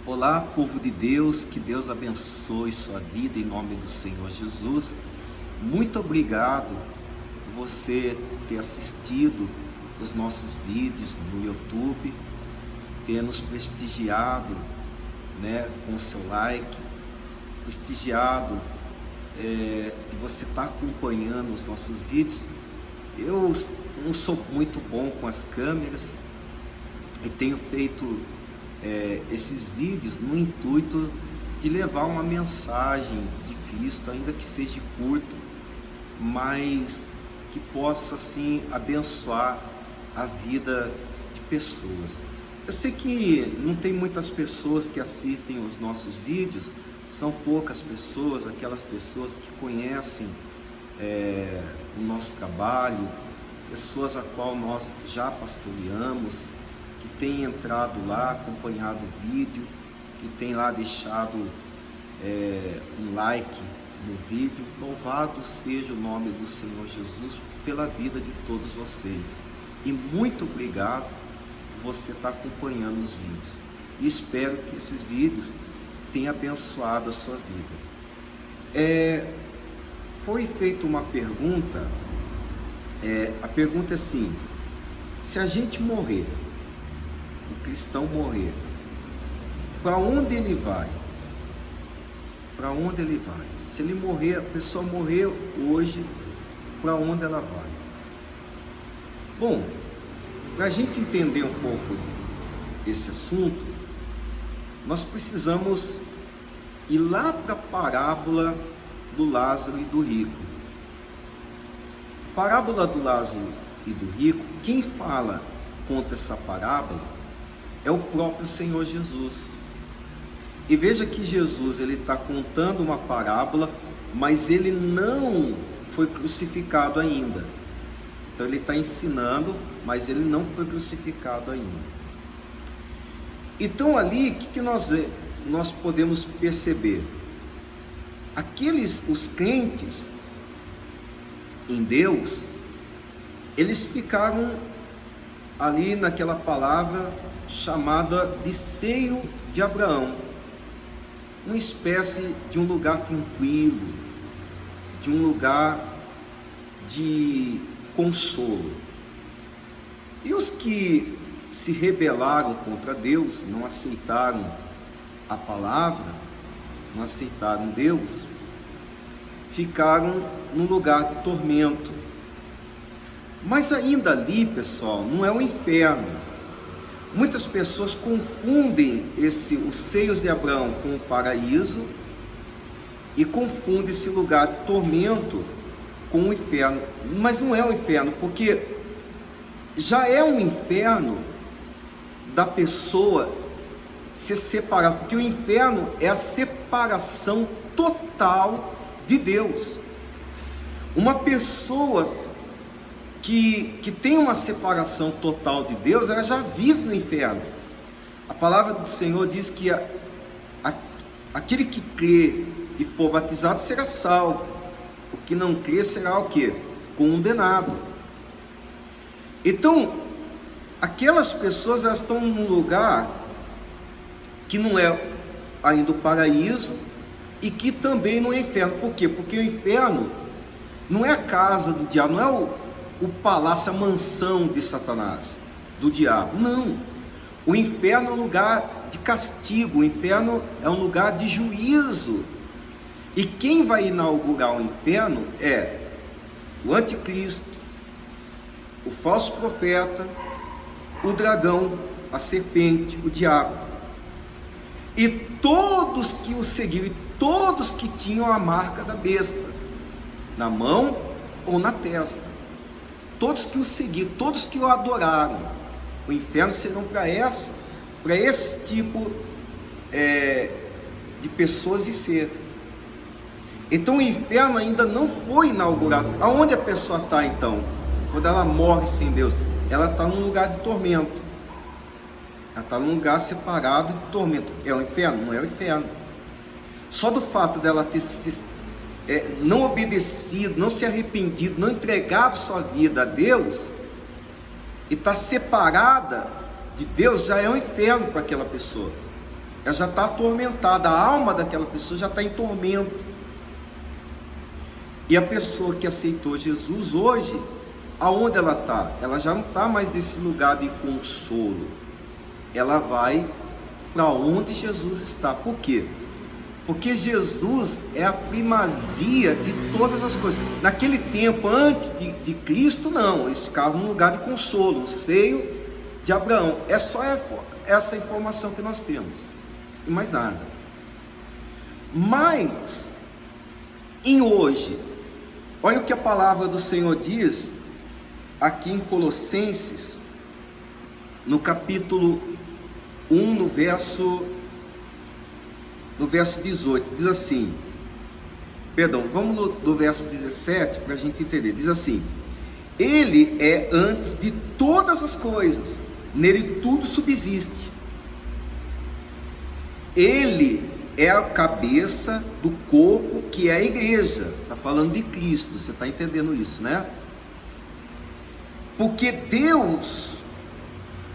Olá, povo de Deus, que Deus abençoe sua vida em nome do Senhor Jesus. Muito obrigado por você ter assistido os nossos vídeos no YouTube, ter nos prestigiado, com o seu like, prestigiado, que você está acompanhando os nossos vídeos. Eu não sou muito bom com as câmeras e tenho feito esses vídeos no intuito de levar uma mensagem de Cristo, ainda que seja curto, mas que possa assim abençoar a vida de pessoas. Eu sei que não tem muitas pessoas que assistem os nossos vídeos, são poucas pessoas, aquelas pessoas que conhecem o nosso trabalho, pessoas a qual nós já pastoreamos, que tem entrado lá, acompanhado o vídeo, que tem lá deixado um like no vídeo. Louvado seja o nome do Senhor Jesus pela vida de todos vocês. E muito obrigado por você estar acompanhando os vídeos. E espero que esses vídeos tenham abençoado a sua vida. Foi feita uma pergunta, a pergunta é assim: se a gente morrer, o cristão morrer, para onde ele vai? Para onde ele vai? Se ele morrer, a pessoa morreu hoje, para onde ela vai? Bom, para a gente entender um pouco esse assunto, nós precisamos ir lá para a parábola do Lázaro e do rico. A parábola do Lázaro e do rico, quem conta essa parábola é o próprio Senhor Jesus. E veja que Jesus ele está contando uma parábola, mas ele não foi crucificado ainda. Então ele está ensinando, mas ele não foi crucificado ainda. Então ali, o que nós podemos perceber? Os crentes em Deus, eles ficaram ali naquela palavra chamada de seio de Abraão, uma espécie de um lugar tranquilo, de um lugar de consolo. E os que se rebelaram contra Deus, não aceitaram a palavra, não aceitaram Deus, ficaram num lugar de tormento. Mas ainda ali, pessoal, não é o inferno. Muitas pessoas confundem os seios de Abraão com o paraíso e confundem esse lugar de tormento com o inferno. Mas não é o inferno, porque já é um inferno da pessoa se separar, porque o inferno é a separação total de Deus. Uma pessoa que tem uma separação total de Deus, ela já vive no inferno. A palavra do Senhor diz que aquele que crê e for batizado será salvo, o que não crê será o quê? Condenado. Então, aquelas pessoas, elas estão num lugar que não é ainda o paraíso e que também não é inferno. Por quê? Porque o inferno não é a casa do diabo, não é o palácio, a mansão de Satanás, do diabo. Não. O inferno é um lugar de castigo, o inferno é um lugar de juízo. E quem vai inaugurar o inferno é o anticristo, o falso profeta, o dragão, a serpente, o diabo. E todos que o seguiram, e todos que tinham a marca da besta, na mão ou na testa. Todos que o seguiram, todos que o adoraram. O inferno serão para esse tipo de pessoas e ser. Então o inferno ainda não foi inaugurado. Aonde a pessoa está então? Quando ela morre sem Deus, ela está num lugar de tormento. Ela está num lugar separado de tormento. É o inferno? Não é o inferno. Só do fato dela ter não obedecido, não se arrependido, não entregado sua vida a Deus, e está separada de Deus, já é um inferno para aquela pessoa. ela já está atormentada, a alma daquela pessoa já está em tormento. E a pessoa que aceitou Jesus hoje, aonde ela está? Ela já não está mais nesse lugar de consolo, ela vai para onde Jesus está. Por quê? Porque Jesus é a primazia de todas as coisas. Naquele tempo, antes de Cristo, não, eles ficavam num lugar de consolo, o seio de Abraão. É só essa informação que nós temos, e mais nada. Mas, em hoje, olha o que a palavra do Senhor diz, aqui em Colossenses, no capítulo 1, no verso 18, diz assim, perdão, vamos do verso 17 para a gente entender, diz assim: Ele é antes de todas as coisas, nele tudo subsiste, Ele é a cabeça do corpo, que é a igreja. Está falando de Cristo, você está entendendo isso, né? Porque Deus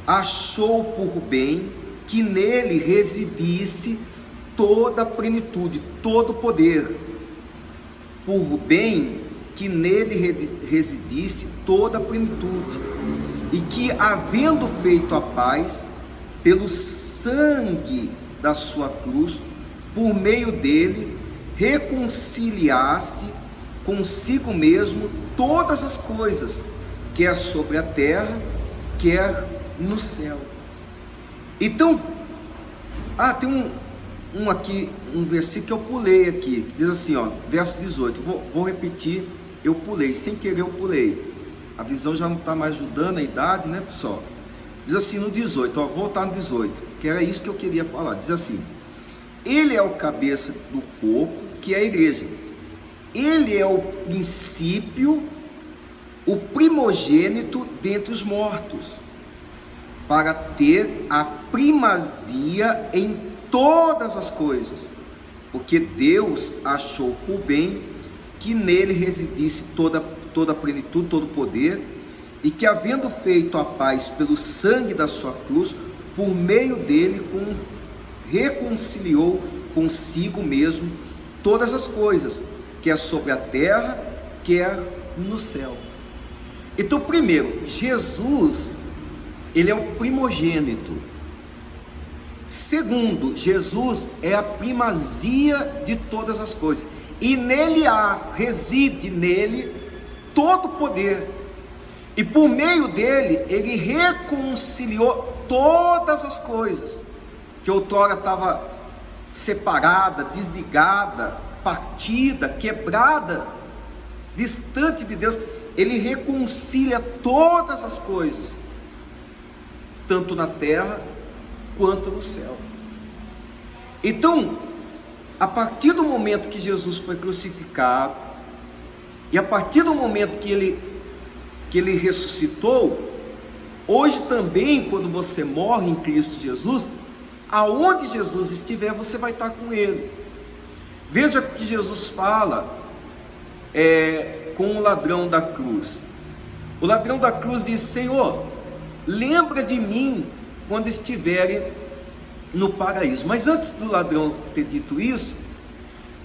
achou por bem que nele residisse toda a plenitude, todo o poder. Por bem que nele residisse toda a plenitude, e que, havendo feito a paz pelo sangue da sua cruz, por meio dele reconciliasse consigo mesmo todas as coisas, quer sobre a terra, quer no céu. Então, tem aqui, um versículo que eu pulei aqui, que diz assim, verso 18, vou repetir, eu pulei, sem querer eu pulei, a visão já não está mais ajudando, a idade, né, pessoal? Diz assim no 18, vou voltar no 18, que era isso que eu queria falar, diz assim: Ele é o cabeça do corpo, que é a igreja, Ele é o princípio, o primogênito dentre os mortos, para ter a primazia em todas as coisas, porque Deus achou por bem que nele residisse toda a plenitude, todo o poder, e que, havendo feito a paz pelo sangue da sua cruz, por meio dele reconciliou consigo mesmo todas as coisas, quer sobre a terra, quer no céu. Então, primeiro, Jesus, ele é o primogênito. Segundo, Jesus é a primazia de todas as coisas, e nele reside nele todo o poder, e por meio dele, ele reconciliou todas as coisas, que outrora estava separada, desligada, partida, quebrada, distante de Deus. Ele reconcilia todas as coisas, tanto na terra quanto no céu. Então, a partir do momento que Jesus foi crucificado, e a partir do momento que ele ressuscitou, hoje também, quando você morre em Cristo Jesus, aonde Jesus estiver, você vai estar com Ele. Veja que Jesus fala com o ladrão da cruz. O ladrão da cruz diz: Senhor, lembra de mim quando estiverem no paraíso. Mas antes do ladrão ter dito isso,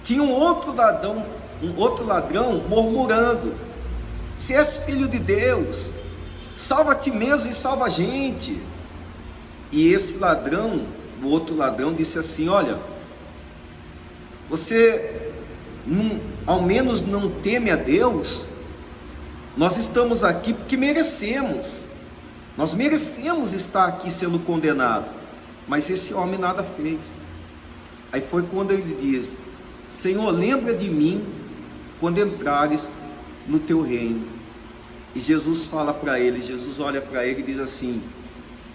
tinha um outro ladrão murmurando: se és filho de Deus, salva a ti mesmo e salva a gente. E esse ladrão, o outro ladrão, disse assim: olha, você ao menos não teme a Deus? Nós estamos aqui porque merecemos. Nós merecemos estar aqui sendo condenado, mas esse homem nada fez. Aí foi quando ele diz: Senhor, lembra de mim quando entrares no teu reino. E Jesus fala para ele, Jesus olha para ele e diz assim: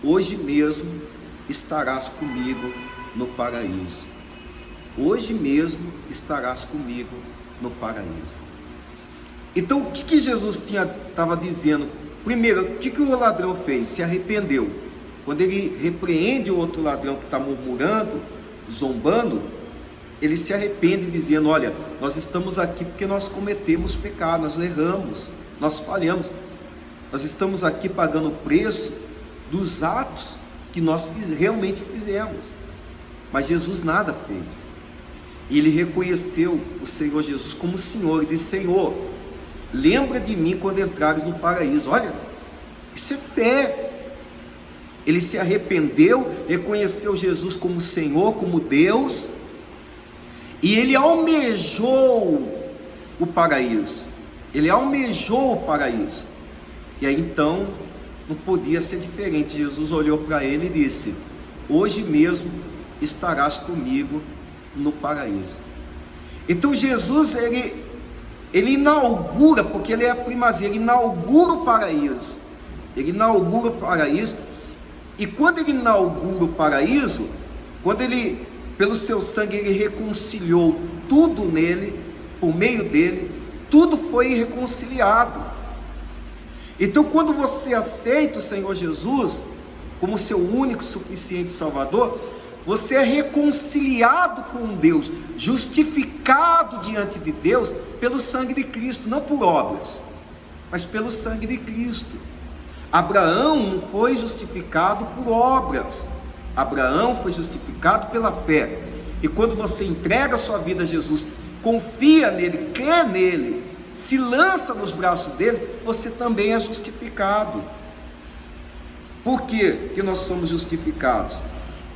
hoje mesmo estarás comigo no paraíso. Hoje mesmo estarás comigo no paraíso. Então, o que Jesus estava dizendo? Primeiro, o que o ladrão fez? Se arrependeu. Quando ele repreende o outro ladrão que está murmurando, zombando, ele se arrepende, dizendo: olha, nós estamos aqui porque nós cometemos pecado, nós erramos, nós falhamos, nós estamos aqui pagando o preço dos atos que nós realmente fizemos. Mas Jesus nada fez. E ele reconheceu o Senhor Jesus como Senhor, e disse: Senhor, lembra de mim quando entrares no paraíso. Olha, isso é fé. Ele se arrependeu, reconheceu Jesus como Senhor, como Deus, e ele almejou o paraíso. Ele almejou o paraíso. E aí então não podia ser diferente. Jesus olhou para ele e disse: hoje mesmo estarás comigo no paraíso. Então Jesus, ele inaugura, porque ele é a primazia, ele inaugura o paraíso. Ele inaugura o paraíso. E quando ele inaugura o paraíso, quando ele, pelo seu sangue, ele reconciliou tudo nele, por meio dele, tudo foi reconciliado. Então, quando você aceita o Senhor Jesus como seu único, suficiente Salvador, você é reconciliado com Deus, justificado diante de Deus pelo sangue de Cristo, não por obras, mas pelo sangue de Cristo. Abraão não foi justificado por obras, Abraão foi justificado pela fé. E quando você entrega a sua vida a Jesus, confia nele, crê nele, se lança nos braços dele, você também é justificado. Por quê que nós somos justificados?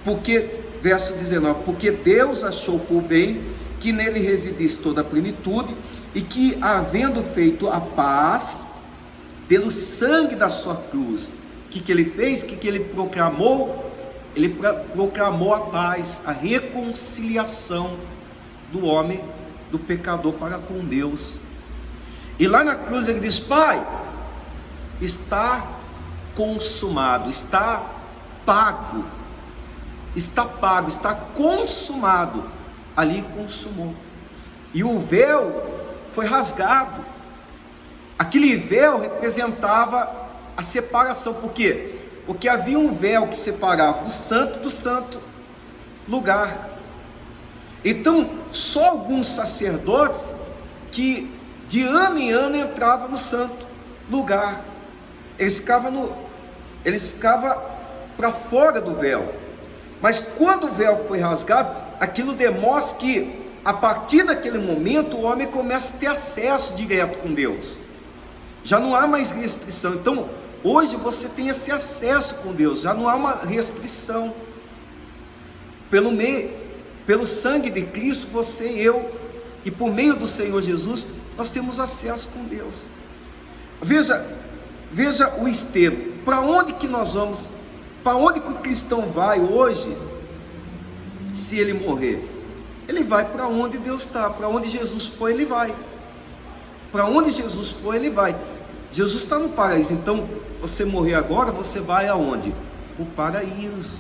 Porque, verso 19, porque Deus achou por bem que nele residisse toda a plenitude, e que, havendo feito a paz pelo sangue da sua cruz, o que ele fez? O que ele proclamou? Ele proclamou a paz, a reconciliação do homem, do pecador para com Deus. E lá na cruz ele diz: Pai, está consumado, está pago, está pago, está consumado. Ali consumou. E o véu foi rasgado. Aquele véu representava a separação. Por quê? Porque havia um véu que separava o santo do santo lugar. Então, só alguns sacerdotes que de ano em ano entravam no santo lugar. Eles ficavam para fora do véu. Mas quando o véu foi rasgado, aquilo demonstra que a partir daquele momento o homem começa a ter acesso direto com Deus. Já não há mais restrição. Então hoje você tem esse acesso com Deus, já não há uma restrição. Pelo sangue de Cristo, você e eu, e por meio do Senhor Jesus, nós temos acesso com Deus. Veja o Estevão. Para onde que nós vamos? Para onde que o cristão vai hoje, se ele morrer? Ele vai para onde Deus está. Para onde Jesus foi, ele vai. Para onde Jesus foi, ele vai. Jesus está no paraíso. Então, você morrer agora, você vai aonde? O paraíso.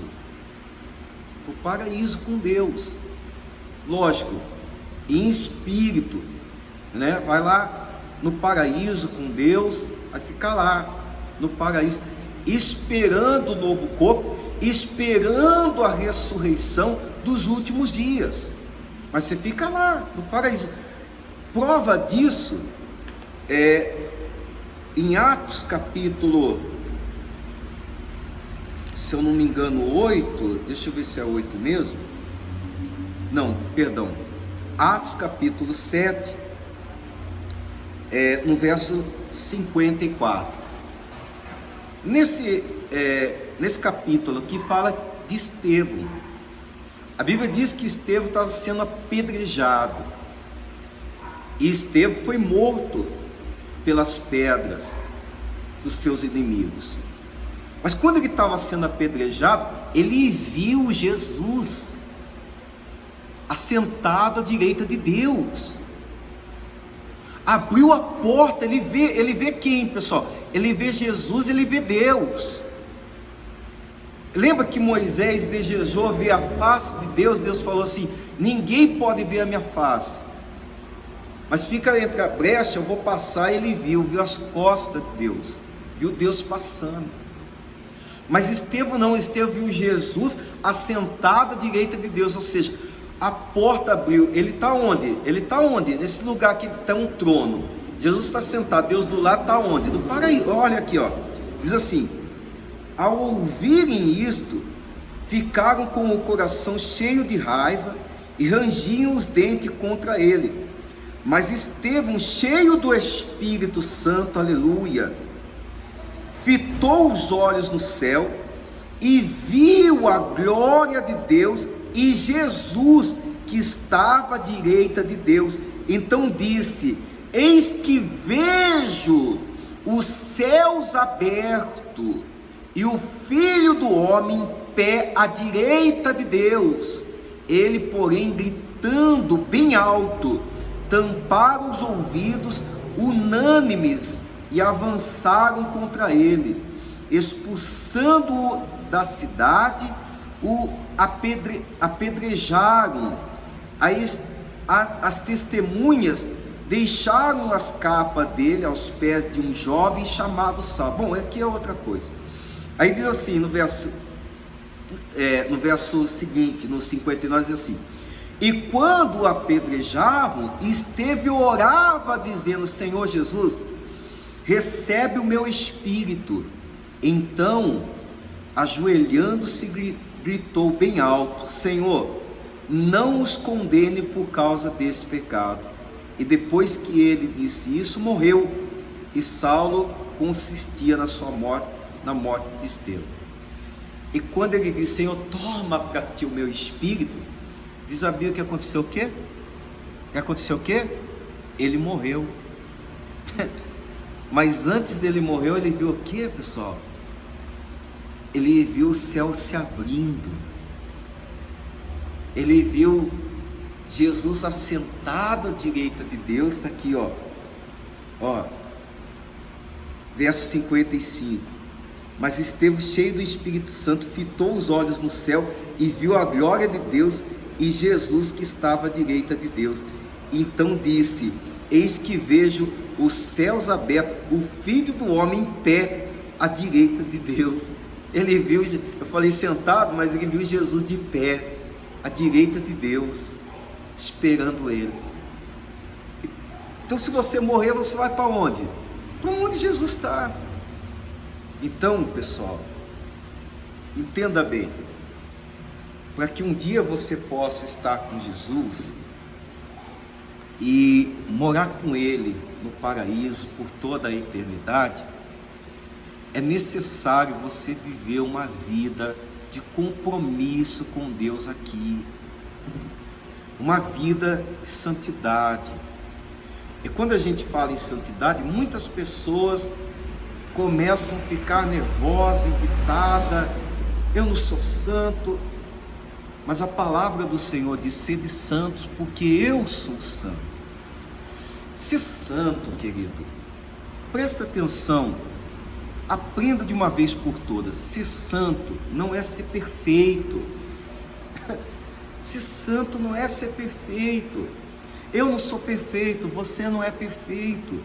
O paraíso com Deus. Lógico, em espírito, né? Vai lá no paraíso com Deus, vai ficar lá no paraíso, esperando o novo corpo, esperando a ressurreição dos últimos dias. Mas você fica lá no paraíso. Prova disso em Atos capítulo, se eu não me engano, 8, deixa eu ver se é 8 mesmo, não, perdão, Atos capítulo 7, no verso 54, nesse capítulo que fala de Estevão, a Bíblia diz que Estevão estava sendo apedrejado, e Estevão foi morto pelas pedras dos seus inimigos. Mas quando ele estava sendo apedrejado, ele viu Jesus assentado à direita de Deus. Abriu a porta, ele vê quem, pessoal? Ele vê Jesus, ele vê Deus. Lembra que Moisés desejou ver a face de Deus? Deus falou assim: ninguém pode ver a minha face, mas fica entre a brecha, eu vou passar. Ele viu as costas de Deus, viu Deus passando. Mas Estevão não, Estevão viu Jesus assentado à direita de Deus, ou seja, a porta abriu. Ele está onde? Ele está onde? Nesse lugar que está um trono. Jesus está sentado, Deus do lado está onde? No paraíso. Olha aqui, ó. Diz assim: ao ouvirem isto, ficaram com o coração cheio de raiva e rangiam os dentes contra ele. Mas Estevão, cheio do Espírito Santo, aleluia, fitou os olhos no céu e viu a glória de Deus e Jesus que estava à direita de Deus. Então disse: eis que vejo os céus abertos e o Filho do Homem em pé à direita de Deus. Ele, porém, gritando bem alto, tamparam os ouvidos unânimes e avançaram contra ele, expulsando-o da cidade, o apedrejaram. As testemunhas deixaram as capas dele aos pés de um jovem chamado Saulo. Bom, aqui é outra coisa. Aí diz assim, no verso seguinte, no 59, diz assim: e quando o apedrejavam, Estevão orava, dizendo: Senhor Jesus, recebe o meu espírito. Então, ajoelhando-se, gritou bem alto: Senhor, não os condene por causa desse pecado. E depois que ele disse isso, morreu. E Saulo consistia na morte de Estevão. E quando ele disse: Senhor, toma para ti o meu espírito, diz a Bíblia que aconteceu o quê? Ele morreu. Mas antes dele morrer, ele viu o quê, pessoal? Ele viu o céu se abrindo. Ele viu Jesus assentado à direita de Deus. Está aqui, verso 55. Mas Estevão, cheio do Espírito Santo, fitou os olhos no céu e viu a glória de Deus e Jesus que estava à direita de Deus. Então disse: eis que vejo os céus abertos, o Filho do Homem em pé à direita de Deus. Ele viu, eu falei sentado, mas ele viu Jesus de pé à direita de Deus, esperando ele. Então, se você morrer, você vai para onde? Para onde Jesus está. Então, pessoal, entenda bem, para que um dia você possa estar com Jesus e morar com Ele no paraíso por toda a eternidade, é necessário você viver uma vida de compromisso com Deus aqui, uma vida de santidade. E quando a gente fala em santidade, muitas pessoas começam a ficar nervosas, irritadas: eu não sou santo. Mas a palavra do Senhor diz: sede santos, porque eu sou santo. Ser santo, querido, presta atenção, aprenda de uma vez por todas: ser santo não é ser perfeito. Ser santo não é ser perfeito. Eu não sou perfeito, você não é perfeito.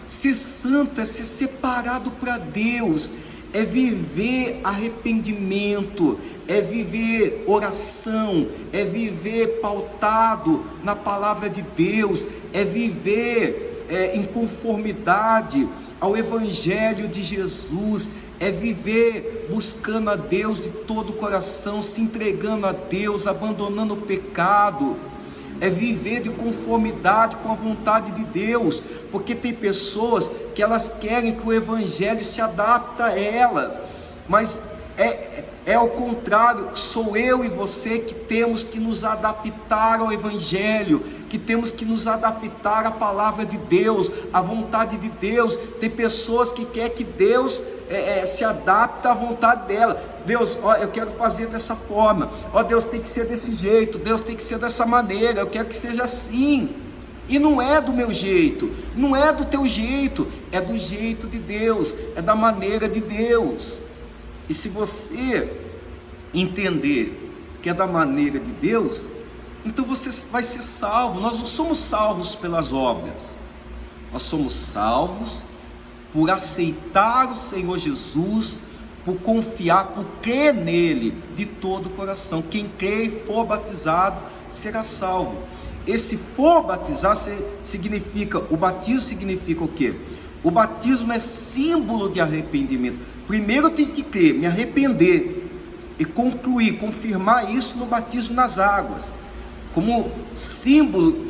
Ser santo é ser separado para Deus, é viver arrependimento, é viver oração, é viver pautado na palavra de Deus, é viver em conformidade ao Evangelho de Jesus, é viver buscando a Deus de todo o coração, se entregando a Deus, abandonando o pecado, é viver de conformidade com a vontade de Deus, porque tem pessoas que elas querem que o Evangelho se adapte a ela, mas é ao contrário, sou eu e você que temos que nos adaptar ao Evangelho, que temos que nos adaptar à palavra de Deus, à vontade de Deus. Tem pessoas que querem que Deus se adapte à vontade dela. Deus, eu quero fazer dessa forma, Deus tem que ser desse jeito, Deus tem que ser dessa maneira, eu quero que seja assim. E não é do meu jeito, não é do teu jeito, é do jeito de Deus, é da maneira de Deus. E se você entender que é da maneira de Deus, então você vai ser salvo. Nós não somos salvos pelas obras, nós somos salvos por aceitar o Senhor Jesus, por confiar, por crer nele de todo o coração. Quem crê e for batizado será salvo. Esse for batizar significa, o batismo significa o quê? O batismo é símbolo de arrependimento. Primeiro eu tenho que crer, me arrepender. e concluir, confirmar isso no batismo nas águas, como símbolo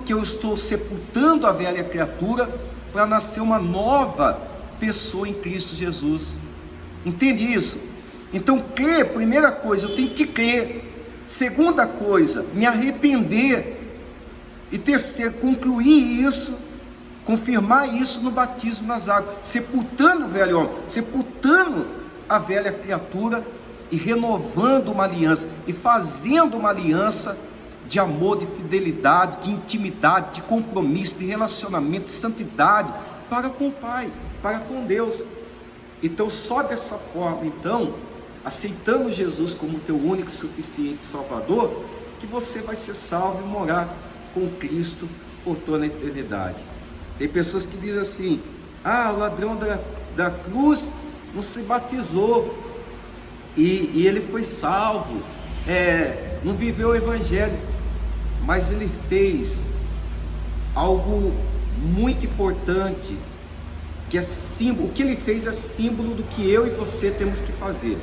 que eu estou sepultando a velha criatura para nascer uma nova pessoa em Cristo Jesus. Entende isso? Então, crer, primeira coisa, eu tenho que crer. Segunda coisa, me arrepender. E terceiro, concluir isso, confirmar isso no batismo nas águas, sepultando o velho homem, sepultando a velha criatura e renovando uma aliança, e fazendo uma aliança de amor, de fidelidade, de intimidade, de compromisso, de relacionamento, de santidade para com o Pai, para com Deus. Então, só dessa forma, então, aceitando Jesus como teu único e suficiente Salvador, que você vai ser salvo e morar com Cristo por toda a eternidade. Tem pessoas que dizem assim: o ladrão da cruz não se batizou e ele foi salvo, não viveu o evangelho, mas ele fez algo muito importante, que é símbolo. O que ele fez é símbolo do que eu e você temos que fazer.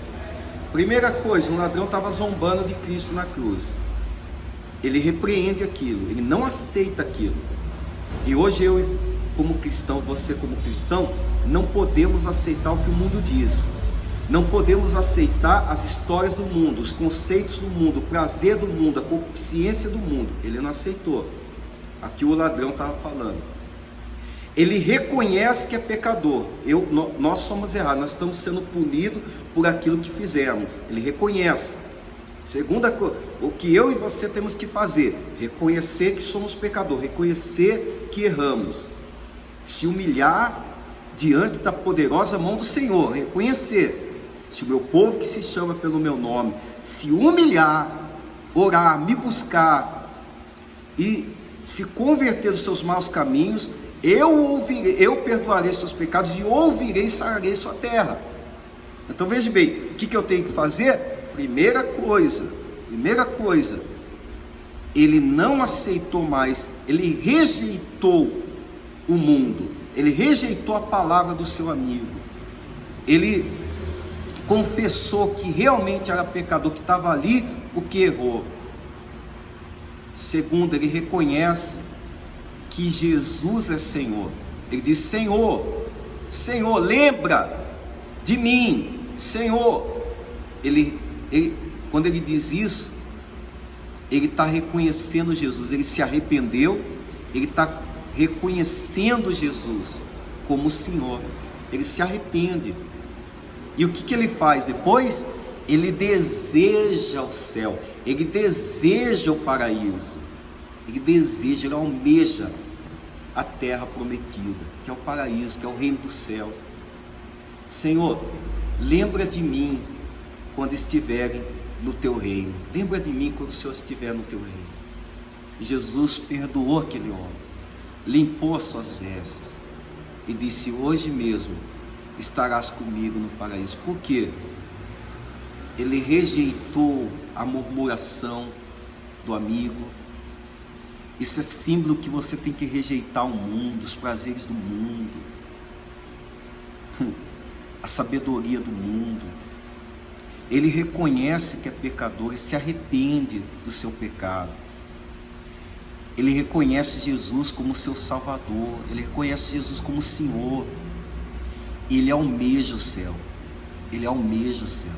Primeira coisa, um ladrão estava zombando de Cristo na cruz. Ele repreende aquilo, ele não aceita aquilo. E hoje eu, como cristão, você como cristão, não podemos aceitar o que o mundo diz. Não podemos aceitar as histórias do mundo, os conceitos do mundo, o prazer do mundo, a concupiscência do mundo. Ele não aceitou. Aqui o ladrão estava falando. Ele reconhece que é pecador. Nós somos errados, nós estamos sendo punidos por aquilo que fizemos. Ele reconhece. Segunda coisa, o que eu e você temos que fazer: reconhecer que somos pecadores, reconhecer que erramos, se humilhar diante da poderosa mão do Senhor, reconhecer. Se o meu povo que se chama pelo meu nome se humilhar, orar, me buscar e se converter dos seus maus caminhos, eu perdoarei seus pecados e ouvirei e sararei sua terra. Então veja bem, o que eu tenho que fazer? Primeira coisa, ele não aceitou mais, ele rejeitou o mundo, ele rejeitou a palavra do seu amigo, ele confessou que realmente era pecador, que estava ali porque errou. Segundo, ele reconhece que Jesus é Senhor. Ele diz: Senhor, Senhor, lembra de mim, Senhor. Quando ele diz isso, ele está reconhecendo Jesus. Ele se arrependeu, ele está reconhecendo Jesus como o Senhor. Ele se arrepende. E o que ele faz depois? Ele deseja o céu, ele deseja o paraíso, ele almeja a terra prometida, que é o paraíso, que é o reino dos céus. Senhor, lembra de mim quando estiverem no teu reino, lembra de mim quando o Senhor estiver no teu reino. Jesus perdoou aquele homem, limpou as suas vestes e disse: hoje mesmo estarás comigo no paraíso. Por quê? Ele rejeitou a murmuração do amigo. Isso é símbolo que você tem que rejeitar o mundo, os prazeres do mundo, a sabedoria do mundo. Ele reconhece que é pecador e se arrepende do seu pecado. Ele reconhece Jesus como seu Salvador, ele reconhece Jesus como Senhor. Ele almeja o céu, ele almeja o céu.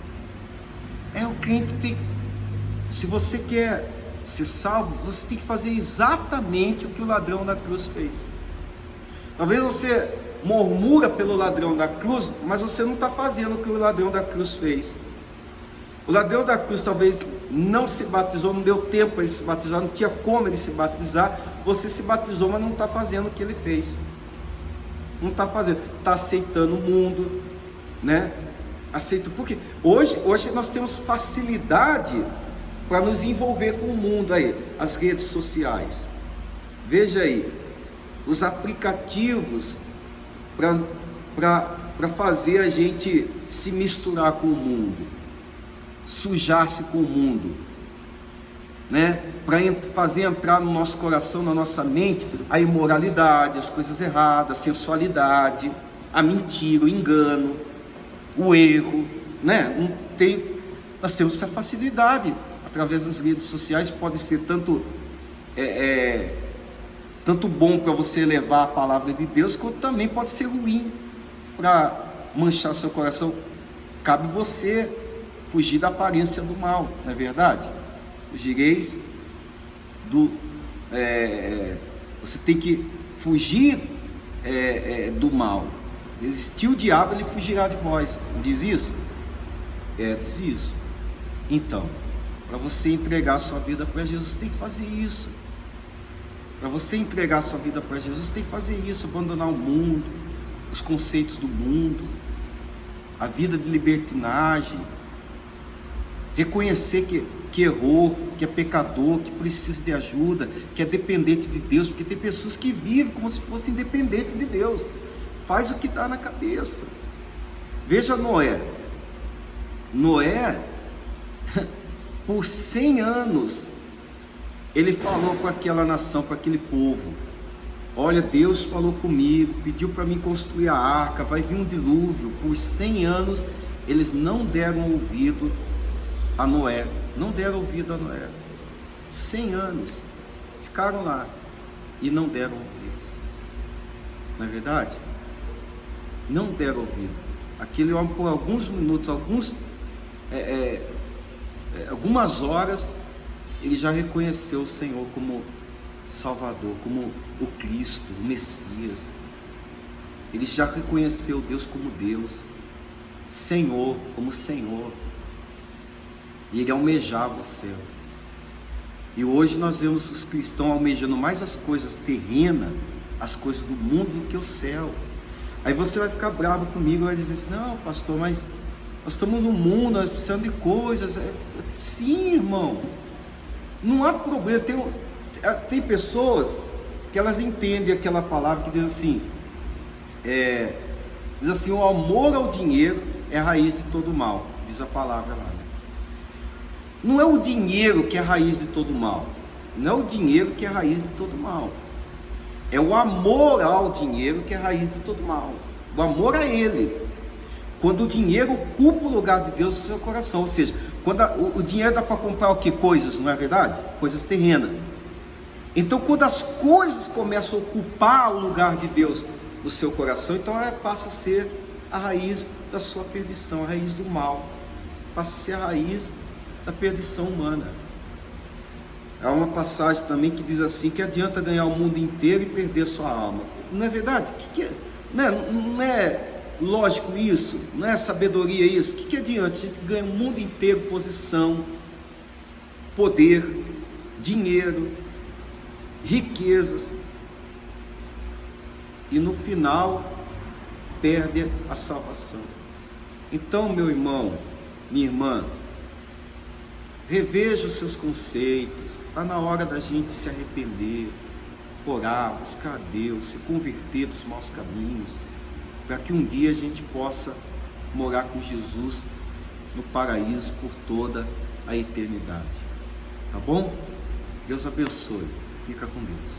O crente tem, se você quer ser salvo, você tem que fazer exatamente o que o ladrão da cruz fez. Talvez você murmura pelo ladrão da cruz, mas você não está fazendo o que o ladrão da cruz fez. O ladrão da cruz talvez não se batizou, não deu tempo para ele se batizar, não tinha como ele se batizar. Você se batizou, mas não está fazendo o que ele fez. Não está fazendo, está aceitando o mundo, né? Aceita, porque hoje nós temos facilidade para nos envolver com o mundo aí, as redes sociais. Veja aí, os aplicativos para fazer a gente se misturar com o mundo, sujar-se com o mundo, né? Para fazer entrar no nosso coração, na nossa mente, a imoralidade, as coisas erradas, a sensualidade, a mentira, o engano, o erro, né? Não tem, nós temos essa facilidade através das redes sociais. Pode ser tanto bom para você levar a palavra de Deus, quanto também pode ser ruim para manchar seu coração. Cabe você fugir da aparência do mal, não é verdade? Fugireis do... você tem que fugir do mal. Resistir o diabo, ele fugirá de vós. Diz isso? Diz isso. Então, para você entregar a sua vida para Jesus, tem que fazer isso. Para você entregar a sua vida para Jesus, tem que fazer isso. Abandonar o mundo, os conceitos do mundo, a vida de libertinagem, reconhecer que errou, que é pecador, que precisa de ajuda, que é dependente de Deus, porque tem pessoas que vivem como se fossem dependentes de Deus. Faz o que dá na cabeça. Veja Noé. Noé, por 100 anos, ele falou para aquela nação, para aquele povo: olha, Deus falou comigo, pediu para mim construir a arca, vai vir um dilúvio. Por 100 anos, eles não deram ouvido a Noé. Não deram ouvido a Noé. 100 anos. Ficaram lá e não deram ouvido. Não é verdade? Não deram ouvido. Aquele homem, por alguns minutos, algumas horas, ele já reconheceu o Senhor como Salvador, como o Cristo, o Messias. Ele já reconheceu Deus como Deus, Senhor como Senhor. E ele almejava o céu. E hoje nós vemos os cristãos almejando mais as coisas terrenas, as coisas do mundo, do que o céu. Aí você vai ficar bravo comigo, vai dizer assim: não, pastor, mas nós estamos no mundo, nós precisamos de coisas. Sim, irmão, não há problema. Tem pessoas que elas entendem aquela palavra que diz assim, o amor ao dinheiro é a raiz de todo mal, diz a palavra lá, né? Não é o dinheiro que é a raiz de todo mal, não é o dinheiro que é a raiz de todo mal, é o amor ao dinheiro que é a raiz de todo mal, o amor a ele. Quando o dinheiro ocupa o lugar de Deus no seu coração, ou seja, quando o dinheiro dá para comprar o que? Coisas, não é verdade? Coisas terrenas. Então, quando as coisas começam a ocupar o lugar de Deus no seu coração, então ela passa a ser a raiz da sua perdição, a raiz do mal, passa a ser a raiz da perdição humana. Há uma passagem também que diz assim: que adianta ganhar o mundo inteiro e perder sua alma. Não é verdade? Não é lógico isso? Não é sabedoria isso? Que adianta? A gente ganha o mundo inteiro, posição, poder, dinheiro, riquezas, e no final perde a salvação. Então, meu irmão, minha irmã, reveja os seus conceitos. Está na hora da gente se arrepender, orar, buscar a Deus, se converter dos maus caminhos, para que um dia a gente possa morar com Jesus no paraíso por toda a eternidade. Tá bom? Deus abençoe. Fica com Deus.